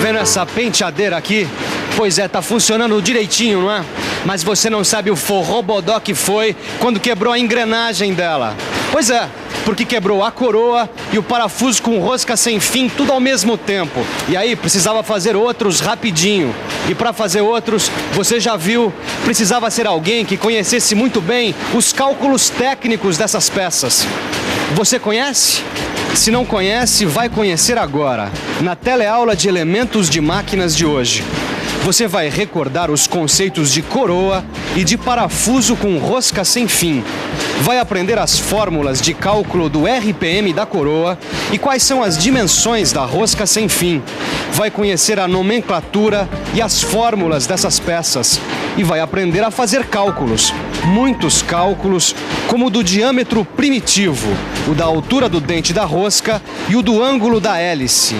vendo essa penteadeira aqui? Pois é, tá funcionando direitinho, não é? Mas você não sabe o forrobodó que foi quando quebrou a engrenagem dela. Pois é, porque quebrou a coroa e o parafuso com rosca sem fim, tudo ao mesmo tempo. E aí precisava fazer outros rapidinho. E para fazer outros, você já viu, precisava ser alguém que conhecesse muito bem os cálculos técnicos dessas peças. Você conhece? Se não conhece, vai conhecer agora, na teleaula de elementos de máquinas de hoje. Você vai recordar os conceitos de coroa e de parafuso com rosca sem fim. Vai aprender as fórmulas de cálculo do RPM da coroa e quais são as dimensões da rosca sem fim. Vai conhecer a nomenclatura e as fórmulas dessas peças. E vai aprender a fazer cálculos, muitos cálculos, como o do diâmetro primitivo, o da altura do dente da rosca e o do ângulo da hélice.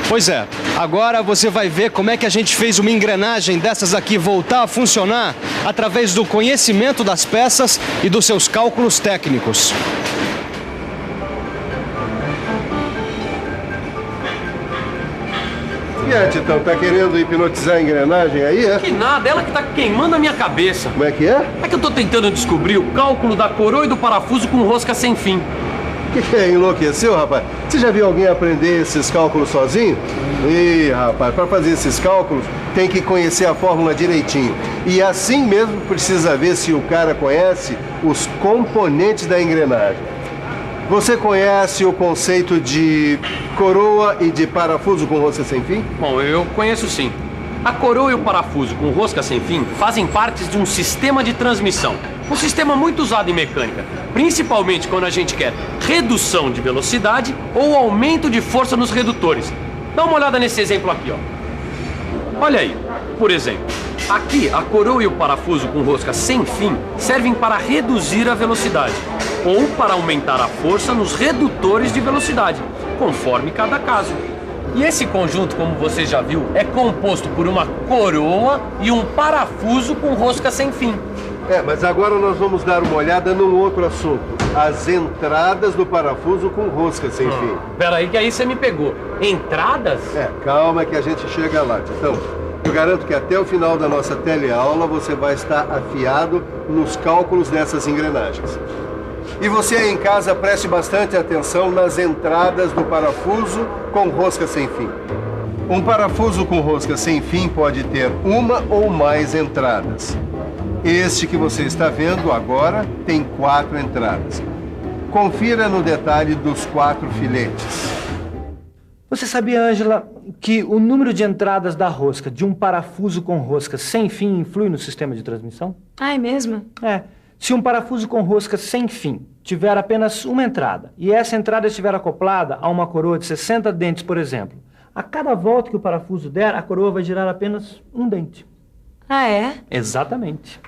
Pois é, agora você vai ver como é que a gente fez uma engrenagem dessas aqui voltar a funcionar através do conhecimento das peças e dos seus cálculos técnicos. E aí, Titão, tá querendo hipnotizar a engrenagem aí, é? Que nada, ela que tá queimando a minha cabeça. Como é que é? É que eu tô tentando descobrir o cálculo da coroa e do parafuso com rosca sem fim. Que é? Enlouqueceu, rapaz? Você já viu alguém aprender esses cálculos sozinho? Ih, rapaz, para fazer esses cálculos tem que conhecer a fórmula direitinho. E assim mesmo precisa ver se o cara conhece os componentes da engrenagem. Você conhece o conceito de coroa e de parafuso com rosca sem fim? Bom, eu conheço sim. A coroa e o parafuso com rosca sem fim fazem parte de um sistema de transmissão. Um sistema muito usado em mecânica, principalmente quando a gente quer redução de velocidade ou aumento de força nos redutores. Dá uma olhada nesse exemplo aqui, ó. Olha aí, por exemplo, aqui a coroa e o parafuso com rosca sem fim servem para reduzir a velocidade ou para aumentar a força nos redutores de velocidade, conforme cada caso. E esse conjunto, como você já viu, é composto por uma coroa e um parafuso com rosca sem fim. Mas agora nós vamos dar uma olhada num outro assunto. As entradas do parafuso com rosca sem fim. Peraí que aí você me pegou. Entradas? Calma que a gente chega lá, Titão. Eu garanto que até o final da nossa teleaula você vai estar afiado nos cálculos dessas engrenagens. E você aí em casa preste bastante atenção nas entradas do parafuso com rosca sem fim. Um parafuso com rosca sem fim pode ter uma ou mais entradas. Este que você está vendo agora tem 4 entradas. Confira no detalhe dos 4 filetes. Você sabia, Ângela, que o número de entradas da rosca de um parafuso com rosca sem fim influi no sistema de transmissão? Ah, é mesmo? Se um parafuso com rosca sem fim tiver apenas uma entrada e essa entrada estiver acoplada a uma coroa de 60 dentes, por exemplo, a cada volta que o parafuso der, a coroa vai girar apenas um dente. Ah, é? Exatamente.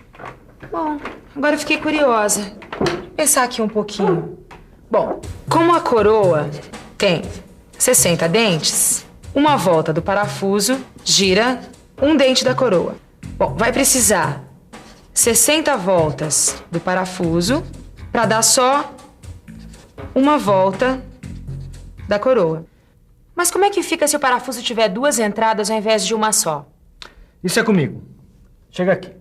Bom, agora eu fiquei curiosa. Vou pensar aqui um pouquinho. Bom, como a coroa tem 60 dentes, uma volta do parafuso gira um dente da coroa. Bom, vai precisar 60 voltas do parafuso para dar só uma volta da coroa. Mas como é que fica se o parafuso tiver 2 entradas ao invés de uma só? Isso é comigo. Chega aqui.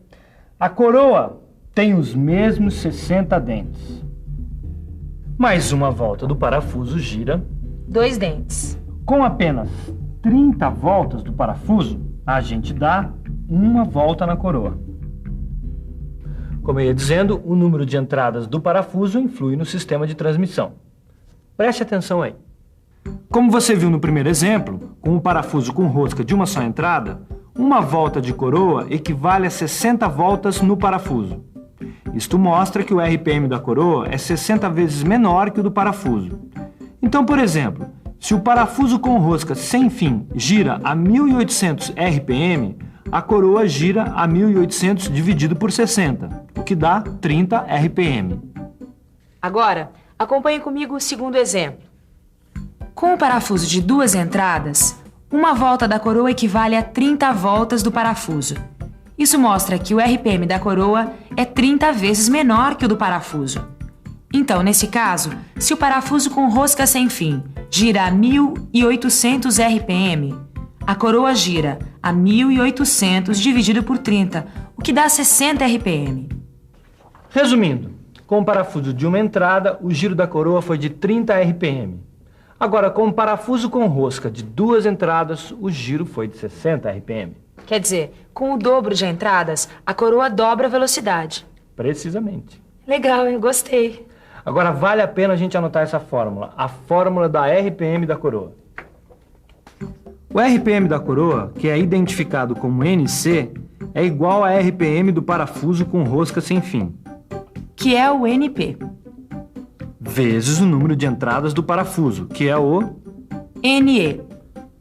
A coroa tem os mesmos 60 dentes. Mais uma volta do parafuso gira 2 dentes. Com apenas 30 voltas do parafuso, a gente dá uma volta na coroa. Como eu ia dizendo, o número de entradas do parafuso influi no sistema de transmissão. Preste atenção aí. Como você viu no primeiro exemplo, com um parafuso com rosca de uma só entrada, uma volta de coroa equivale a 60 voltas no parafuso. Isto mostra que o RPM da coroa é 60 vezes menor que o do parafuso. Então, por exemplo, se o parafuso com rosca sem fim gira a 1800 RPM, a coroa gira a 1800 dividido por 60, o que dá 30 RPM. Agora, acompanhe comigo o segundo exemplo. Com o parafuso de 2 entradas, uma volta da coroa equivale a 30 voltas do parafuso. Isso mostra que o RPM da coroa é 30 vezes menor que o do parafuso. Então, nesse caso, se o parafuso com rosca sem fim gira a 1800 RPM, a coroa gira a 1.800 dividido por 30, o que dá 60 RPM. Resumindo, com o parafuso de uma entrada, o giro da coroa foi de 30 RPM. Agora, com o parafuso com rosca de 2 entradas, o giro foi de 60 RPM. Quer dizer, com o dobro de entradas, a coroa dobra a velocidade. Precisamente. Legal, eu gostei. Agora, vale a pena a gente anotar essa fórmula, a fórmula da RPM da coroa. O RPM da coroa, que é identificado como NC, é igual a RPM do parafuso com rosca sem fim, Que é o NP. vezes o número de entradas do parafuso, que é o NE.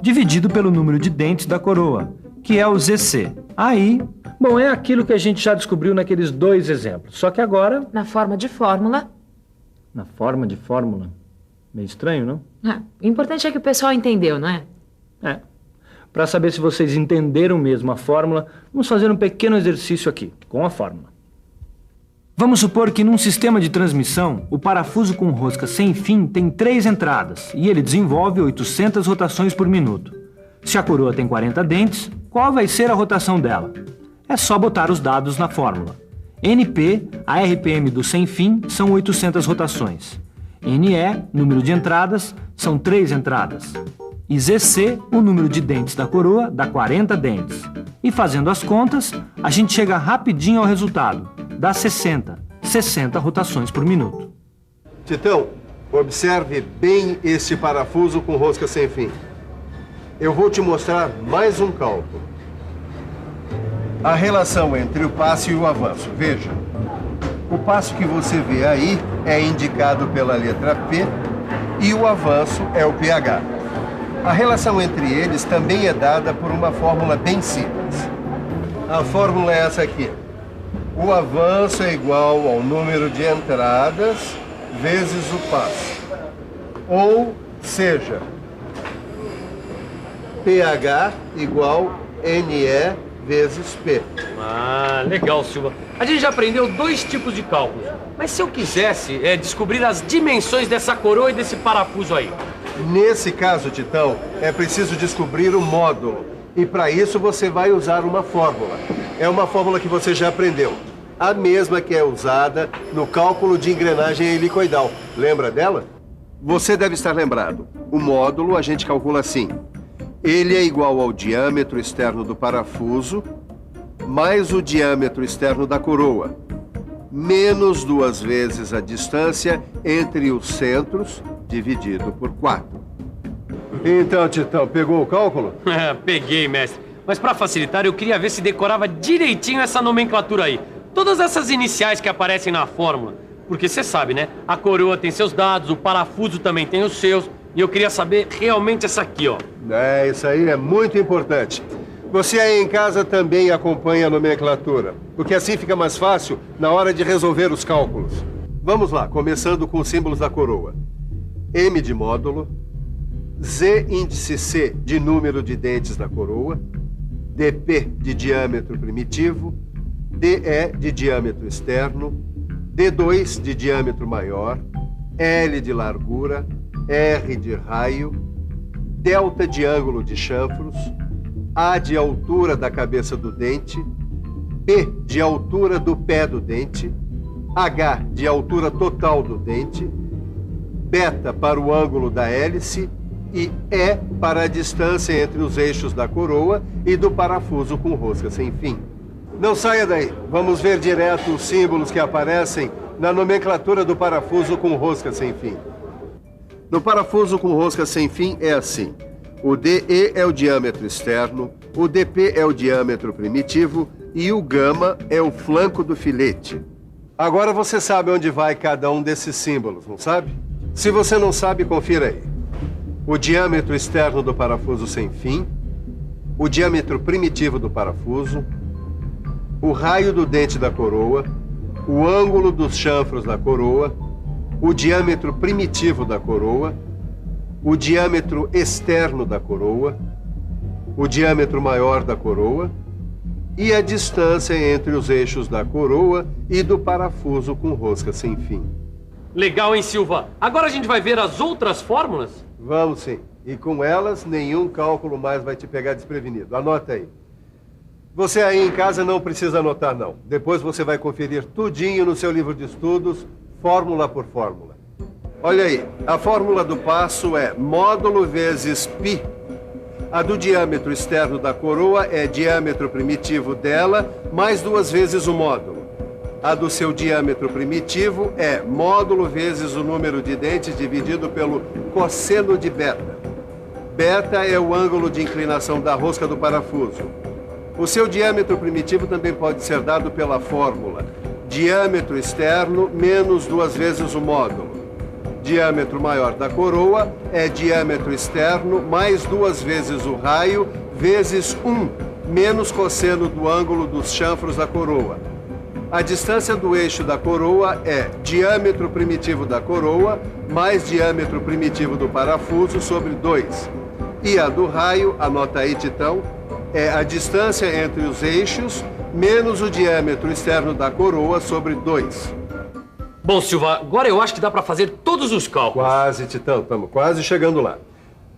dividido pelo número de dentes da coroa, que é o ZC. Aí, bom, é aquilo que a gente já descobriu naqueles 2 exemplos, só que agora, Na forma de fórmula. na forma de fórmula. Meio estranho, não? O importante é que o pessoal entendeu, não é? É. Para saber se vocês entenderam mesmo a fórmula, vamos fazer um pequeno exercício aqui, com a fórmula. Vamos supor que num sistema de transmissão, o parafuso com rosca sem fim tem 3 entradas e ele desenvolve 800 rotações por minuto. Se a coroa tem 40 dentes, qual vai ser a rotação dela? É só botar os dados na fórmula. NP, a RPM do sem fim, são 800 rotações. NE, número de entradas, são 3 entradas. E ZC, o número de dentes da coroa, dá 40 dentes. E fazendo as contas, a gente chega rapidinho ao resultado. Dá 60 rotações por minuto. Titão, observe bem esse parafuso com rosca sem fim. Eu vou te mostrar mais um cálculo. A relação entre o passo e o avanço. Veja, o passo que você vê aí é indicado pela letra P e o avanço é o pH. A relação entre eles também é dada por uma fórmula bem simples. A fórmula é essa aqui. O avanço é igual ao número de entradas vezes o passo. Ou seja, pH igual NE vezes P. Ah, legal, Silva. A gente já aprendeu 2 tipos de cálculos. Mas se eu quisesse descobrir as dimensões dessa coroa e desse parafuso aí? Nesse caso, Titão, é preciso descobrir o módulo. E para isso você vai usar uma fórmula. É uma fórmula que você já aprendeu. A mesma que é usada no cálculo de engrenagem helicoidal. Lembra dela? Você deve estar lembrado. O módulo a gente calcula assim. Ele é igual ao diâmetro externo do parafuso mais o diâmetro externo da coroa, menos 2 vezes a distância entre os centros, dividido por 4. Então, Titão, pegou o cálculo? Peguei, mestre. Mas para facilitar, eu queria ver se decorava direitinho essa nomenclatura aí. Todas essas iniciais que aparecem na fórmula. Porque você sabe, né? A coroa tem seus dados, o parafuso também tem os seus. E eu queria saber realmente essa aqui, ó. Isso aí é muito importante. Você aí em casa também acompanha a nomenclatura, porque assim fica mais fácil na hora de resolver os cálculos. Vamos lá, começando com os símbolos da coroa. M de módulo, Z índice C de número de dentes da coroa, DP de diâmetro primitivo, DE de diâmetro externo, D2 de diâmetro maior, L de largura, R de raio, delta de ângulo de chanfros, A de altura da cabeça do dente, P de altura do pé do dente, H de altura total do dente, beta para o ângulo da hélice e E para a distância entre os eixos da coroa e do parafuso com rosca sem fim. Não saia daí, vamos ver direto os símbolos que aparecem na nomenclatura do parafuso com rosca sem fim. No parafuso com rosca sem fim é assim. O DE é o diâmetro externo, o DP é o diâmetro primitivo e o gama é o flanco do filete. Agora você sabe onde vai cada um desses símbolos, não sabe? Se você não sabe, confira aí. O diâmetro externo do parafuso sem fim, o diâmetro primitivo do parafuso, o raio do dente da coroa, o ângulo dos chanfros da coroa, o diâmetro primitivo da coroa, o diâmetro externo da coroa, o diâmetro maior da coroa e a distância entre os eixos da coroa e do parafuso com rosca sem fim. Legal, hein, Silva? Agora a gente vai ver as outras fórmulas? Vamos sim. E com elas, nenhum cálculo mais vai te pegar desprevenido. Anota aí. Você aí em casa não precisa anotar, não. Depois você vai conferir tudinho no seu livro de estudos, fórmula por fórmula. Olha aí, a fórmula do passo é módulo vezes π. A do diâmetro externo da coroa é diâmetro primitivo dela, mais 2 vezes o módulo. A do seu diâmetro primitivo é módulo vezes o número de dentes dividido pelo cosseno de beta. Beta é o ângulo de inclinação da rosca do parafuso. O seu diâmetro primitivo também pode ser dado pela fórmula diâmetro externo menos 2 vezes o módulo. Diâmetro maior da coroa é diâmetro externo mais 2 vezes o raio vezes 1 menos cosseno do ângulo dos chanfros da coroa. A distância do eixo da coroa é diâmetro primitivo da coroa mais diâmetro primitivo do parafuso sobre 2. E a do raio, anota aí, Titão, é a distância entre os eixos menos o diâmetro externo da coroa sobre 2. Bom, Silva, agora eu acho que dá para fazer todos os cálculos. Quase, Titão, estamos quase chegando lá.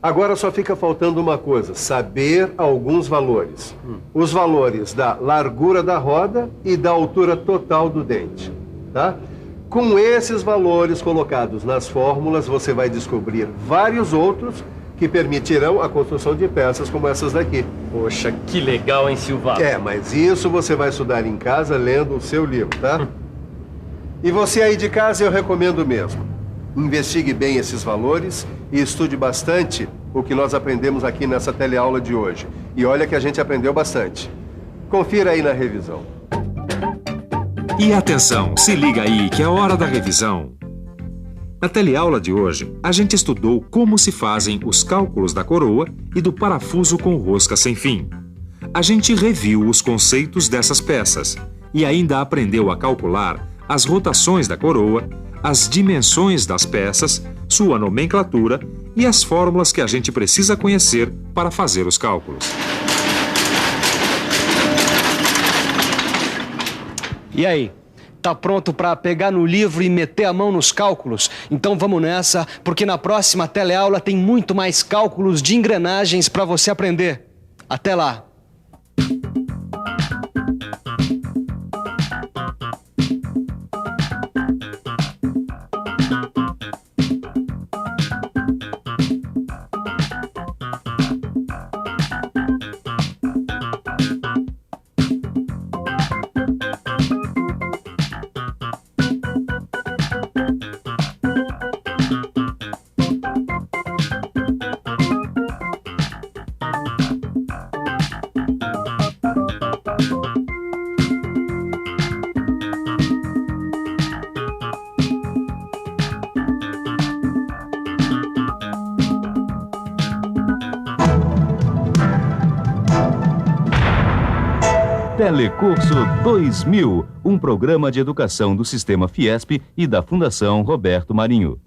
Agora só fica faltando uma coisa, saber alguns valores. Os valores da largura da roda e da altura total do dente, tá? Com esses valores colocados nas fórmulas, você vai descobrir vários outros que permitirão a construção de peças como essas daqui. Poxa, que legal, hein, Silva? Mas isso você vai estudar em casa lendo o seu livro, tá? E você aí de casa eu recomendo mesmo. Investigue bem esses valores e estude bastante o que nós aprendemos aqui nessa teleaula de hoje. E olha que a gente aprendeu bastante. Confira aí na revisão. E atenção, se liga aí que é hora da revisão. Na teleaula de hoje, a gente estudou como se fazem os cálculos da coroa e do parafuso com rosca sem fim. A gente reviu os conceitos dessas peças e ainda aprendeu a calcular as rotações da coroa, as dimensões das peças, sua nomenclatura e as fórmulas que a gente precisa conhecer para fazer os cálculos. E aí? Tá pronto para pegar no livro e meter a mão nos cálculos? Então vamos nessa, porque na próxima teleaula tem muito mais cálculos de engrenagens para você aprender. Até lá! Telecurso 2000, um programa de educação do Sistema Fiesp e da Fundação Roberto Marinho.